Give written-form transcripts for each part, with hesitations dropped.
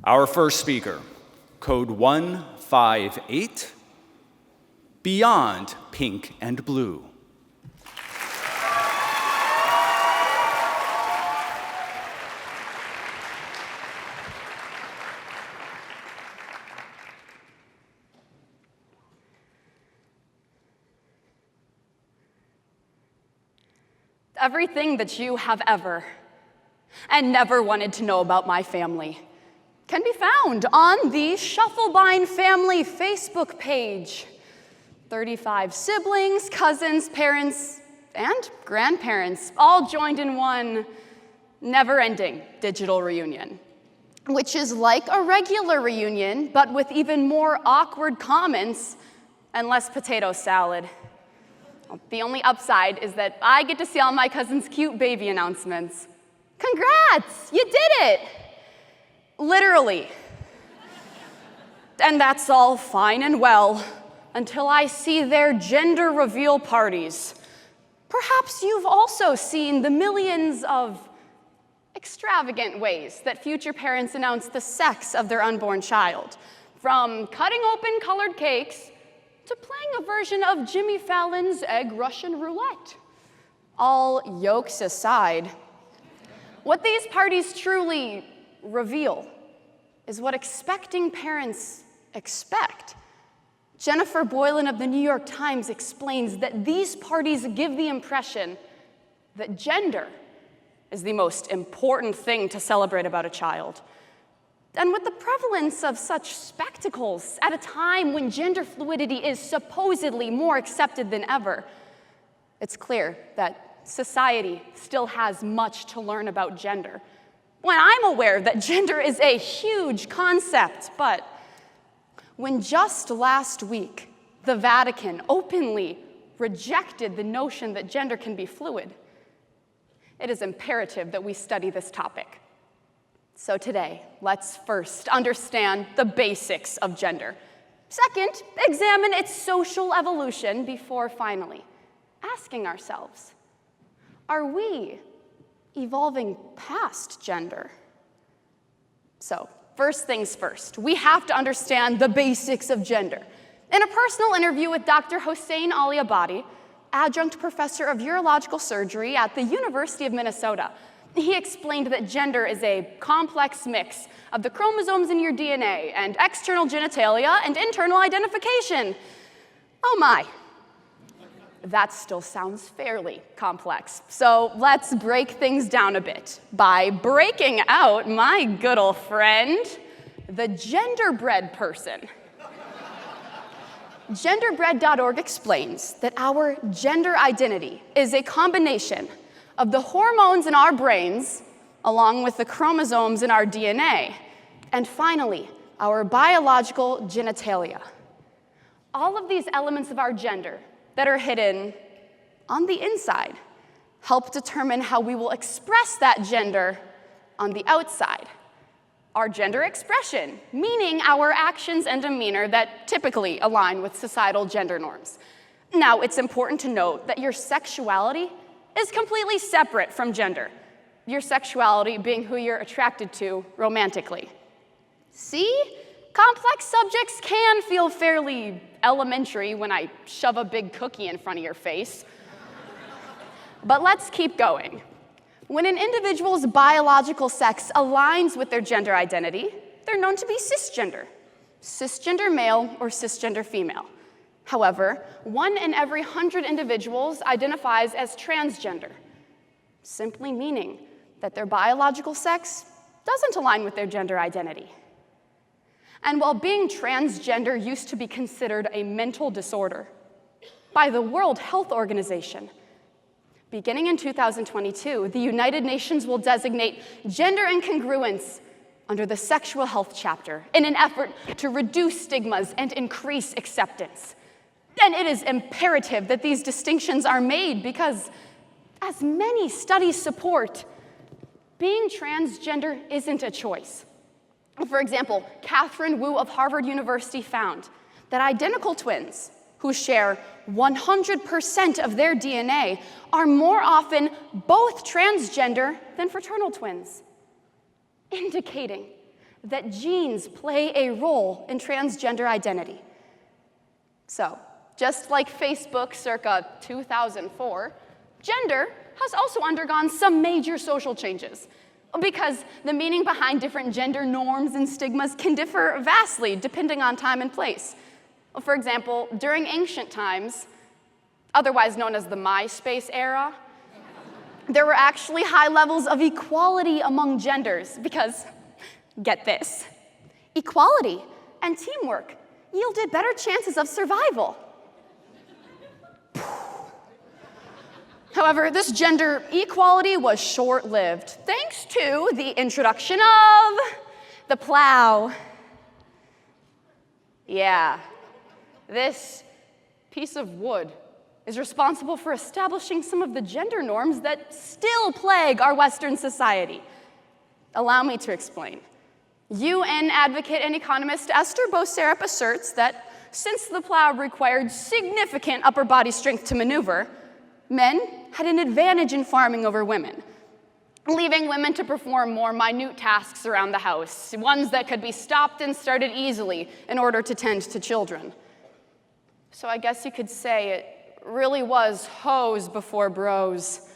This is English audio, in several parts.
Our first speaker, code 158, Beyond Pink and Blue. Everything that you have ever and never wanted to know about my family can be found on the Schiefelbein family Facebook page. 35 siblings, cousins, parents, and grandparents all joined in one never-ending digital reunion, which is like a regular reunion, but with even more awkward comments and less potato salad. The only upside is that I get to see all my cousins' cute baby announcements. Congrats, you did it! Literally. And that's all fine and well until I see their gender reveal parties. Perhaps you've also seen the millions of extravagant ways that future parents announce the sex of their unborn child, from cutting open colored cakes to playing a version of Jimmy Fallon's Egg Russian Roulette. All jokes aside, what these parties truly reveal is what expecting parents expect. Jennifer Boylan of the New York Times explains that these parties give the impression that gender is the most important thing to celebrate about a child. And with the prevalence of such spectacles at a time when gender fluidity is supposedly more accepted than ever, it's clear that society still has much to learn about gender. When I'm aware that gender is a huge concept, but when just last week the Vatican openly rejected the notion that gender can be fluid, it is imperative that we study this topic. So today, let's first understand the basics of gender. Second, examine its social evolution before finally asking ourselves, are we evolving past gender? So, first things first, we have to understand the basics of gender. In a personal interview with Dr. Hossein Ali-Abadi, adjunct professor of urological surgery at the University of Minnesota, he explained that gender is a complex mix of the chromosomes in your DNA and external genitalia and internal identification. Oh my. That still sounds fairly complex. So let's break things down a bit by breaking out my good old friend, the genderbread person. Genderbread.org explains that our gender identity is a combination of the hormones in our brains, along with the chromosomes in our DNA, and finally, our biological genitalia. All of these elements of our gender that are hidden on the inside help determine how we will express that gender on the outside. Our gender expression, meaning our actions and demeanor that typically align with societal gender norms. Now, it's important to note that your sexuality is completely separate from gender, your sexuality being who you're attracted to romantically. See? Complex subjects can feel fairly elementary when I shove a big cookie in front of your face. But let's keep going. When an individual's biological sex aligns with their gender identity, they're known to be cisgender male or cisgender female. However, 1 in every 100 individuals identifies as transgender, simply meaning that their biological sex doesn't align with their gender identity. And while being transgender used to be considered a mental disorder by the World Health Organization, beginning in 2022, the United Nations will designate gender incongruence under the Sexual Health Chapter in an effort to reduce stigmas and increase acceptance. And it is imperative that these distinctions are made because, as many studies support, being transgender isn't a choice. For example, Catherine Wu of Harvard University found that identical twins who share 100% of their DNA are more often both transgender than fraternal twins, indicating that genes play a role in transgender identity. So, just like Facebook circa 2004, gender has also undergone some major social changes, because the meaning behind different gender norms and stigmas can differ vastly depending on time and place. For example, during ancient times, otherwise known as the MySpace era, there were actually high levels of equality among genders because, get this, equality and teamwork yielded better chances of survival. However, this gender equality was short-lived, thanks to the introduction of the plow. Yeah, this piece of wood is responsible for establishing some of the gender norms that still plague our Western society. Allow me to explain. UN advocate and economist Esther Boserup asserts that since the plow required significant upper body strength to maneuver, men had an advantage in farming over women, leaving women to perform more minute tasks around the house, ones that could be stopped and started easily in order to tend to children. So I guess you could say it really was hoes before bros.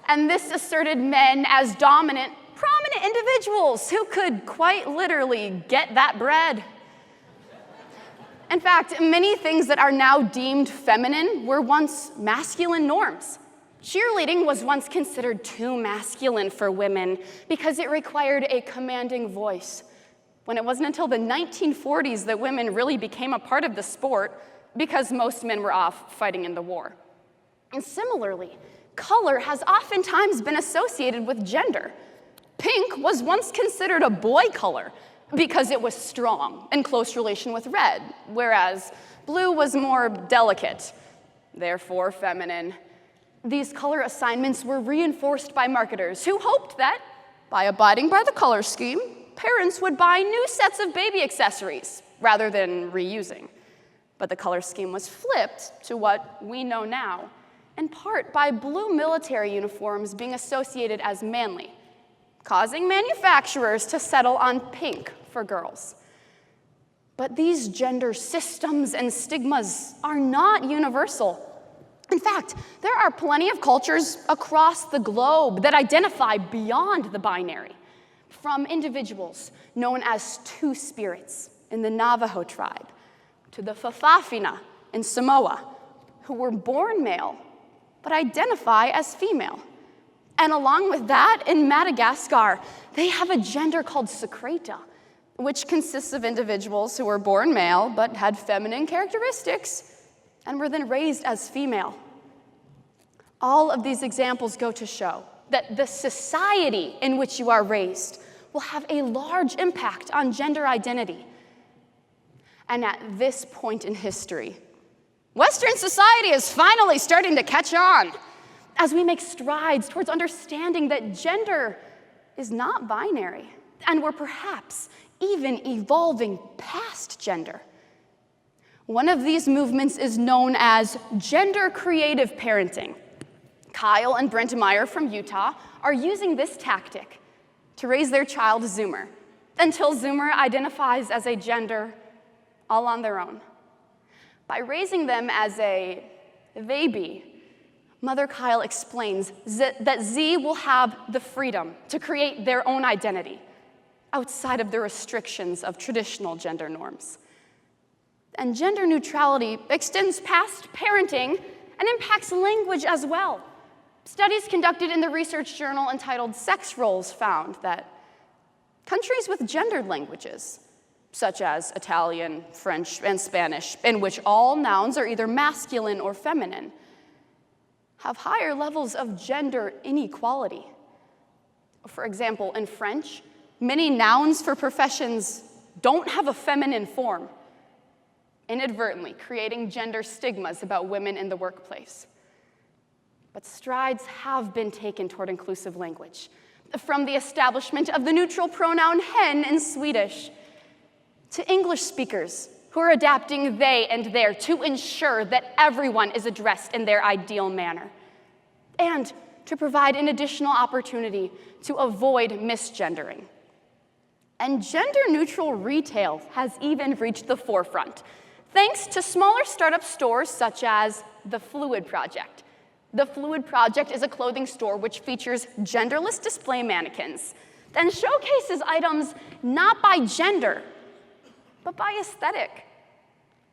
And this asserted men as dominant, prominent individuals who could quite literally get that bread. In fact, many things that are now deemed feminine were once masculine norms. Cheerleading was once considered too masculine for women because it required a commanding voice. When it wasn't until the 1940s that women really became a part of the sport because most men were off fighting in the war. And similarly, color has oftentimes been associated with gender. Pink was once considered a boy color because it was strong, in close relation with red, whereas blue was more delicate, therefore feminine. These color assignments were reinforced by marketers who hoped that, by abiding by the color scheme, parents would buy new sets of baby accessories rather than reusing. But the color scheme was flipped to what we know now, in part by blue military uniforms being associated as manly, causing manufacturers to settle on pink for girls. But these gender systems and stigmas are not universal. In fact, there are plenty of cultures across the globe that identify beyond the binary, from individuals known as two spirits in the Navajo tribe to the Fa'afafine in Samoa, who were born male but identify as female. And along with that, in Madagascar, they have a gender called secreta, which consists of individuals who were born male but had feminine characteristics and were then raised as female. All of these examples go to show that the society in which you are raised will have a large impact on gender identity. And at this point in history, Western society is finally starting to catch on as we make strides towards understanding that gender is not binary, and we're perhaps even evolving past gender. One of these movements is known as gender creative parenting. Kyle and Brent Meyer from Utah are using this tactic to raise their child Zoomer until Zoomer identifies as a gender all on their own. By raising them as a baby, Mother Kyle explains that Z will have the freedom to create their own identity outside of the restrictions of traditional gender norms. And gender neutrality extends past parenting and impacts language as well. Studies conducted in the research journal entitled Sex Roles found that countries with gendered languages, such as Italian, French, and Spanish, in which all nouns are either masculine or feminine, have higher levels of gender inequality. For example, in French, many nouns for professions don't have a feminine form, inadvertently creating gender stigmas about women in the workplace. But strides have been taken toward inclusive language, from the establishment of the neutral pronoun hen in Swedish to English speakers who are adapting they and their to ensure that everyone is addressed in their ideal manner, and to provide an additional opportunity to avoid misgendering. And gender-neutral retail has even reached the forefront, thanks to smaller startup stores such as the Fluid Project. The Fluid Project is a clothing store which features genderless display mannequins and showcases items not by gender, but by aesthetic.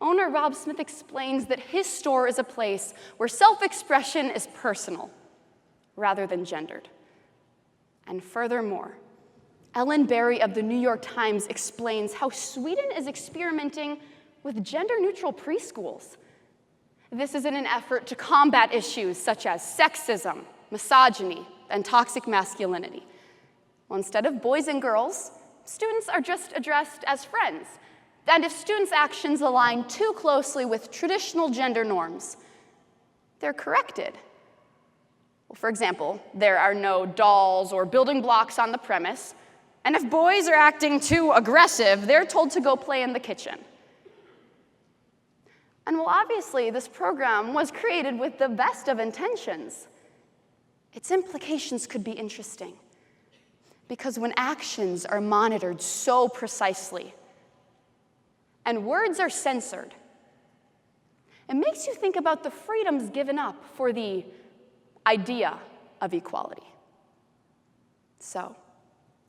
Owner Rob Smith explains that his store is a place where self-expression is personal rather than gendered. And furthermore, Ellen Berry of the New York Times explains how Sweden is experimenting with gender-neutral preschools. This is in an effort to combat issues such as sexism, misogyny, and toxic masculinity. Well, instead of boys and girls, students are just addressed as friends. And if students' actions align too closely with traditional gender norms, they're corrected. Well, for example, there are no dolls or building blocks on the premise, and if boys are acting too aggressive, they're told to go play in the kitchen. And while obviously this program was created with the best of intentions, its implications could be interesting. Because when actions are monitored so precisely and words are censored, it makes you think about the freedoms given up for the idea of equality. So,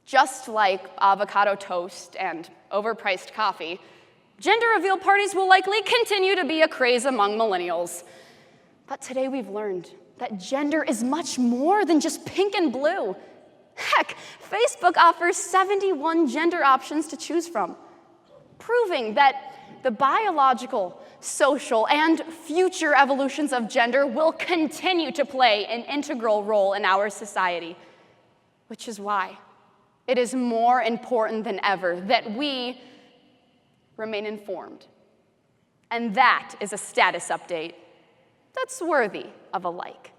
just like avocado toast and overpriced coffee, gender reveal parties will likely continue to be a craze among millennials. But today we've learned that gender is much more than just pink and blue. Heck, Facebook offers 71 gender options to choose from, proving that the biological, social, and future evolutions of gender will continue to play an integral role in our society, which is why it is more important than ever that we remain informed. And that is a status update that's worthy of a like.